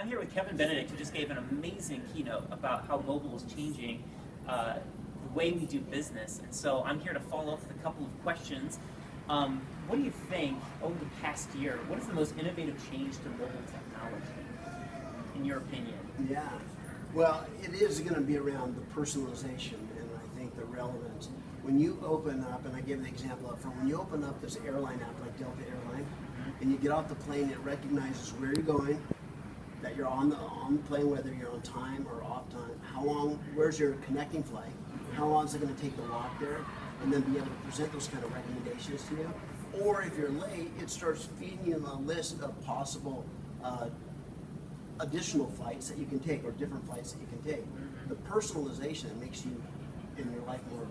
I'm here with Kevin Benedict, who just gave an amazing keynote about how mobile is changing the way we do business. And so I'm here to follow up with a couple of questions. What do you think, over the past year, what is the most innovative change to mobile technology, in your opinion? Yeah, well, it is going to be around the personalization and I think the relevance. When you open up, and I gave the example up front, when you open up this airline app like Delta Airline, and you get off the plane, it recognizes where you're going, that you're on the plane, whether you're on time or off time, how long, where's your connecting flight, how long is it going to take to walk there, and then be able to present those kind of recommendations to you. Or if you're late, it starts feeding you a list of possible additional flights that you can take, or different flights that you can take. The personalization that makes you in your life more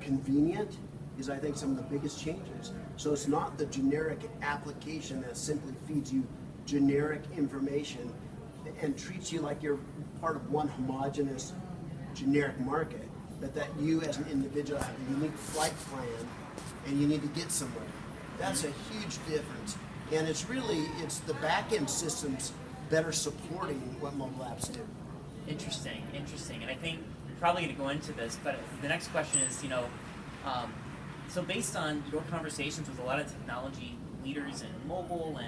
convenient is, I think, some of the biggest changes. So it's not the generic application that simply feeds you generic information and treats you like you're part of one homogeneous generic market, but that you as an individual have a unique flight plan and you need to get somewhere. That's a huge difference. And it's the back-end systems better supporting what mobile apps do. Interesting. And I think you're probably going to go into this, but the next question is, so based on your conversations with a lot of technology leaders in mobile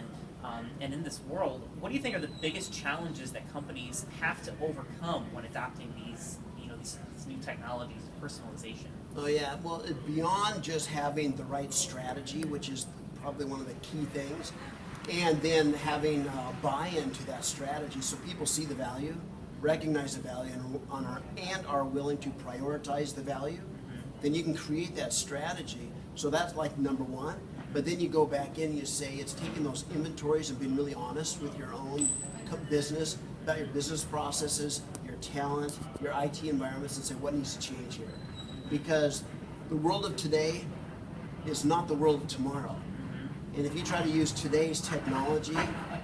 and in this world, what do you think are the biggest challenges that companies have to overcome when adopting these new technologies, personalization? Oh yeah, well, beyond just having the right strategy, which is probably one of the key things, and then having buy-in to that strategy so people see the value, recognize the value, and are willing to prioritize the value, then you can create that strategy. So that's like number one. But then you go back in and you say it's taking those inventories and being really honest with your own business, about your business processes, your talent, your IT environments, and say what needs to change here. Because the world of today is not the world of tomorrow. And if you try to use today's technology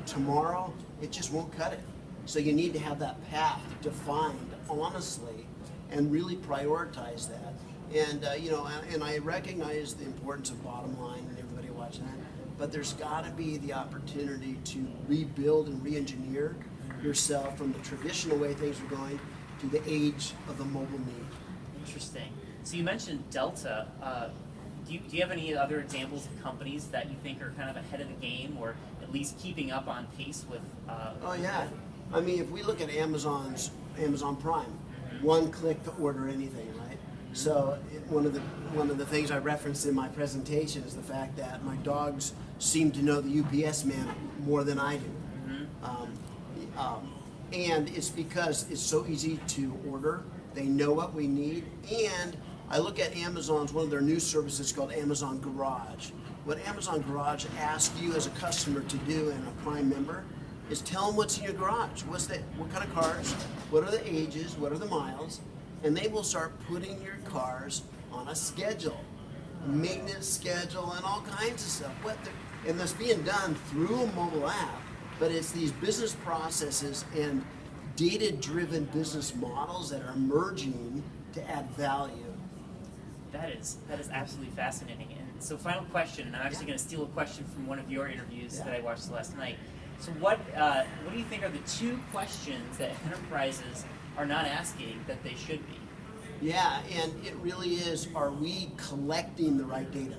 tomorrow, it just won't cut it. So you need to have that path defined honestly and really prioritize that. And and I recognize the importance of bottom line and everybody watching that, but there's got to be the opportunity to rebuild and re-engineer yourself from the traditional way things are going to the age of the mobile need. Interesting. So you mentioned Delta. Do you have any other examples of companies that you think are kind of ahead of the game, or at least keeping up on pace with? Oh yeah, I mean, if we look at Amazon Prime, one click to order anything, right? So one of the things I referenced in my presentation is the fact that my dogs seem to know the UPS man more than I do. And it's because it's so easy to order. They know what we need. And I look at Amazon's, one of their new services called Amazon Garage. What Amazon Garage asks you as a customer to do and a Prime member is tell them what's in your garage. What kind of cars? What are the ages? What are the miles? And they will start putting your cars on a schedule, maintenance schedule, and all kinds of stuff. And that's being done through a mobile app, but it's these business processes and data-driven business models that are emerging to add value. That is absolutely fascinating. And so, final question, and I'm actually going to steal a question from one of your interviews that I watched last night. So, what do you think are the two questions that enterprises are not asking that they should be? Yeah, and it really is, are we collecting the right data?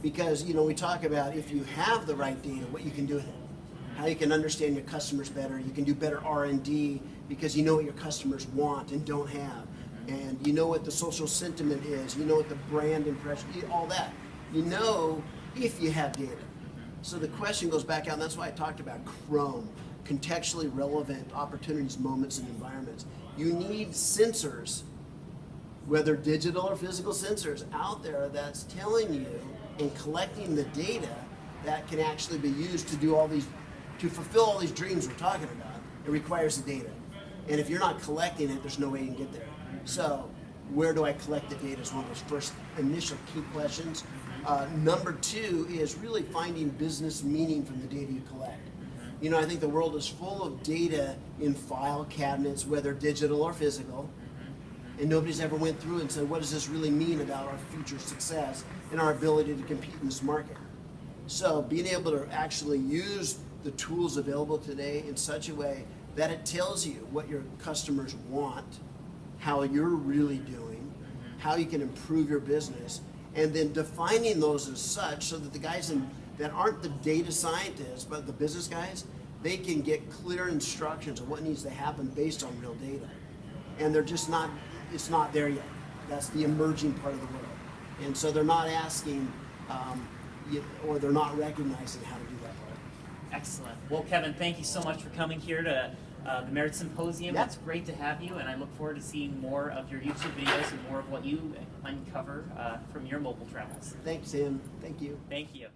Because, we talk about if you have the right data, what you can do with it. How you can understand your customers better. You can do better R&D because you know what your customers want and don't have. And you know what the social sentiment is. You know what the brand impression, all that. You know if you have data. So the question goes back out, and that's why I talked about Chrome. Contextually relevant opportunities, moments, and environments. You need sensors, whether digital or physical sensors, out there that's telling you and collecting the data that can actually be used to do to fulfill all these dreams we're talking about. It requires the data. And if you're not collecting it, there's no way you can get there. So where do I collect the data is one of those first initial key questions. Number two is really finding business meaning from the data you collect. I think the world is full of data in file cabinets, whether digital or physical, and nobody's ever went through and said, what does this really mean about our future success and our ability to compete in this market? So being able to actually use the tools available today in such a way that it tells you what your customers want, how you're really doing, how you can improve your business, and then defining those as such so that the guys that aren't the data scientists, but the business guys, they can get clear instructions of what needs to happen based on real data. And they're just not, it's not there yet. That's the emerging part of the world. And so they're not asking, or they're not recognizing how to do that part. Excellent. Well, Kevin, thank you so much for coming here to the Merit Symposium. Yeah. It's great to have you, and I look forward to seeing more of your YouTube videos and more of what you uncover from your mobile travels. Thanks, Sam. Thank you. Thank you.